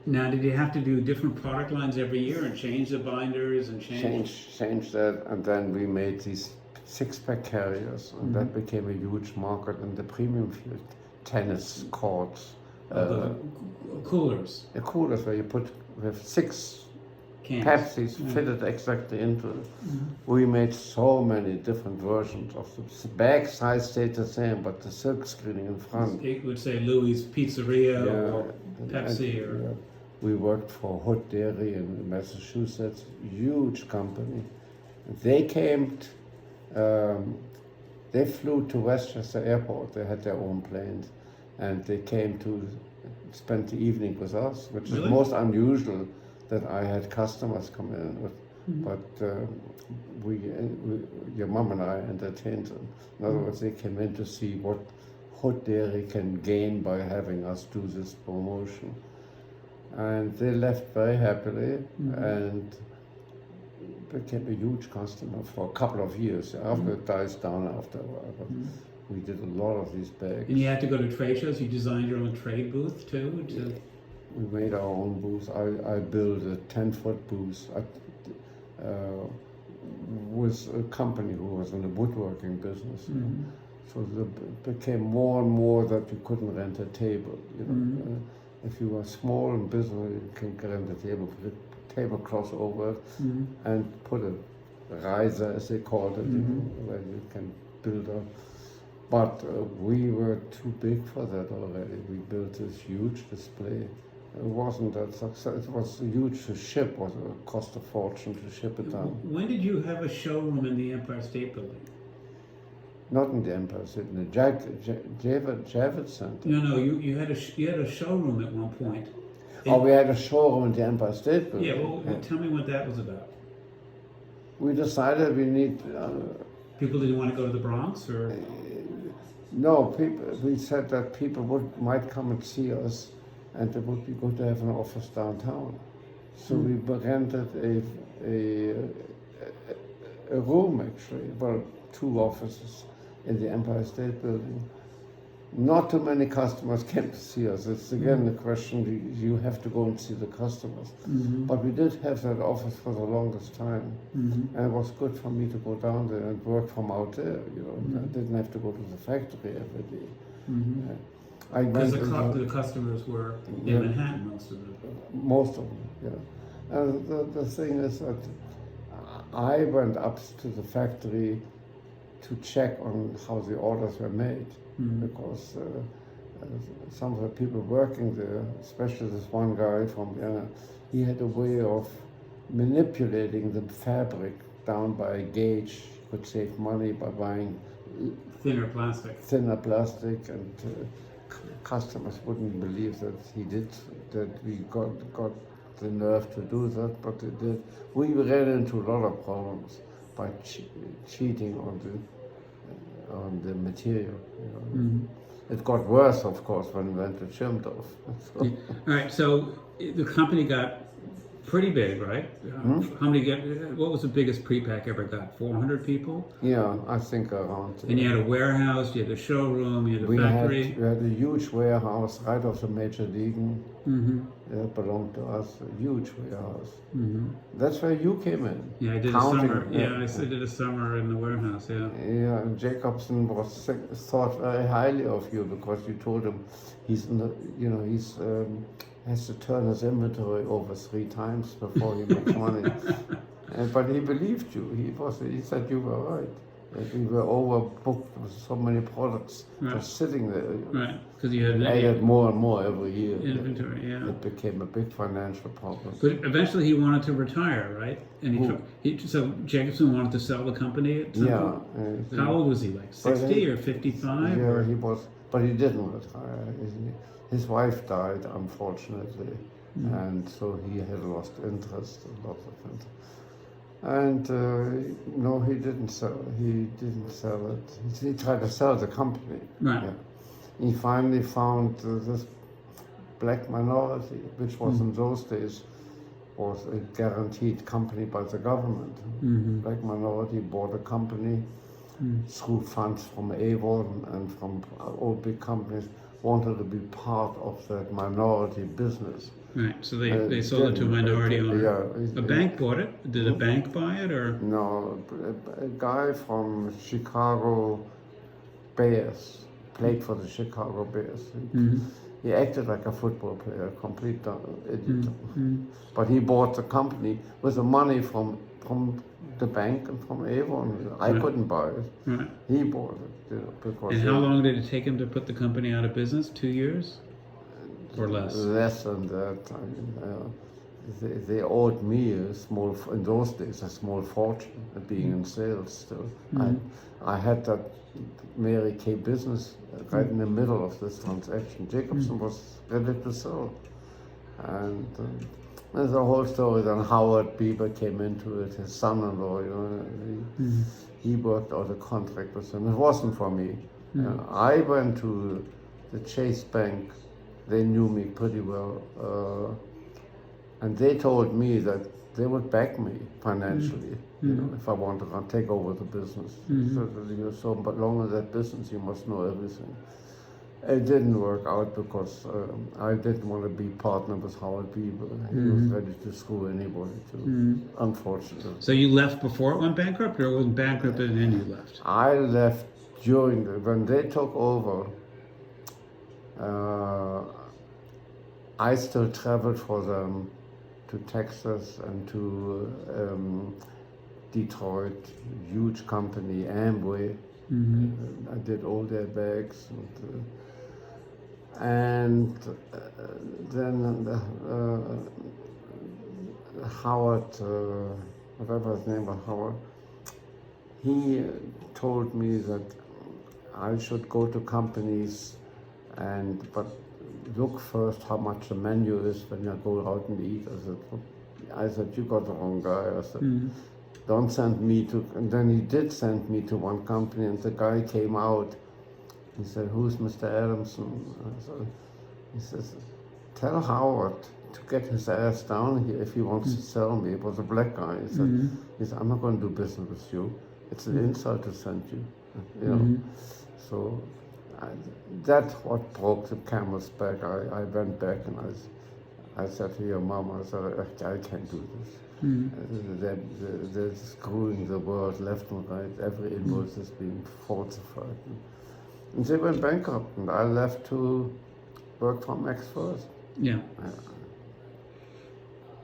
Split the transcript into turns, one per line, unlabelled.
Now, did you have to do different product lines every year and change the binders and
Change that, and then we made these six-pack carriers, and that became a huge market in the premium field. Tennis courts,
the coolers,
the coolers where you put with six
cans?
Pepsis fitted exactly into it. We made so many different versions of the bag size stayed the same, but the silk screening in front.
It would say Louis Pizzeria or Pepsi or.
Yeah. We worked for Hood Dairy in Massachusetts, huge company. They came, they flew to Westchester Airport. They had their own planes, and they came to spend the evening with us, which is most unusual that I had customers come in with. But we, your mom and I entertained them. In other words, they came in to see what Hood Dairy can gain by having us do this promotion. And they left very happily and became a huge customer for a couple of years. After it dies down after a while, but we did a lot of these bags.
And you had to go to trade shows? You designed your own trade booth too?
We made our own booth. I built a 10-foot booth with a company who was in the woodworking business. So it became more and more that you couldn't rent a table. You know? If you were small and business, you can rent a table, put a tablecloth over it, and put a riser, as they called it, you know, where you can build up. But we were too big for that already. We built this huge display. It wasn't that successful. It was huge to ship. It was a cost a fortune to ship it down.
When did you have a showroom in the Empire State Building?
Not in the Empire State, in the Javits Center.
No, you had a showroom at one point.
We had a showroom in the Empire State Building.
Yeah, well, tell me what that was about.
We decided we need...
people didn't want to go to the Bronx, or...?
No, we said that people might come and see us, and it would be good to have an office downtown. So we rented a room, actually, well, 2 offices in the Empire State Building. Not too many customers came to see us. It's again the question, you have to go and see the customers. But we did have that office for the longest time. And it was good for me to go down there and work from out there, you know. I didn't have to go to the factory every day.
Because the customers were in Manhattan, most of them.
Most of them, yeah. And the thing is that I went up to the factory to check on how the orders were made, because some of the people working there, especially this one guy from Vienna, he had a way of manipulating the fabric down by a gauge. He could save money by buying
thinner plastic,
and customers wouldn't believe that he did, that we got the nerve to do that, but it did. We ran into a lot of problems by cheating on the material. You know. It got worse, of course, when we went to Chimdorf.
All right, so the company got pretty big, right? How many what was the biggest Prepac ever got? 400 people?
Yeah, I think around.
And you had a warehouse, you had a showroom, you had a factory.
We had a huge warehouse right off the Major League. It belonged to us, a huge warehouse. That's where you came in.
Yeah, I did a summer. Yeah, I did a summer in the warehouse, yeah.
Yeah, and Jacobson thought very highly of you because you told him he's has to turn his inventory over 3 times before he makes money. But he believed you. He said you were right. That we were overbooked with so many products just sitting there.
Right, because you had
added more and more every year.
Inventory, yeah.
It became a big financial problem.
But eventually he wanted to retire, right? And so Jacobson wanted to sell the company at some point? How old was he, like 60 or 55?
Yeah, he was, but he didn't retire. His wife died, unfortunately, and so he had lost interest, a lot of interest. And no, he didn't sell. He didn't sell it. He tried to sell the company.
Right.
Yeah. He finally found this black minority, which was in those days was a guaranteed company by the government. Black minority bought a company through funds from Avon and from all big companies, wanted to be part of that minority business.
Right. So they sold it to a minority owner.
Yeah.
A bank bought it. Did a bank buy it, or?
No, a guy from Chicago Bears played for the Chicago Bears. He acted like a football player, complete idiot. But he bought the company with the money from the bank and from Avon. I couldn't buy it.
Right.
He bought it, because.
And how long did it take him to put the company out of business? 2 years, or less?
Less than that. I mean, they owed me in those days, a small fortune, being in sales still. I had that Mary Kay business right in the middle of this transaction. Jacobson was ready to sell. And there's a whole story. Then Howard Bieber came into it, his son-in-law, he worked out a contract with him. It wasn't for me. I went to the Chase Bank. They knew me pretty well. And they told me that they would back me financially, if I wanted to take over the business. So you're so long in that business, you must know everything. It didn't work out because I didn't want to be partner with Howard Bieber. He was ready to screw anybody too, unfortunately.
So you left before it went bankrupt, or it went bankrupt and then you left?
I left when they took over. I still traveled for them to Texas and to Detroit, huge company, Amway. I did all their bags. And then Howard, whatever his name was, Howard, he told me that I should go to companies but look first how much the menu is when you go out and eat. I said, you got the wrong guy. I said, don't send me to, and then he did send me to one company, and the guy came out. He said, who's Mr. Adamson? He says, tell Howard to get his ass down here if he wants to sell me. It was a black guy. He said, I'm not going to do business with you. It's an insult to send you. So that's what broke the camel's back. I went back and I said to your mom, I said, I can't do this. They're screwing the world left and right. Every invoice is being falsified. And they went bankrupt, and I left to work for Max first.
Yeah.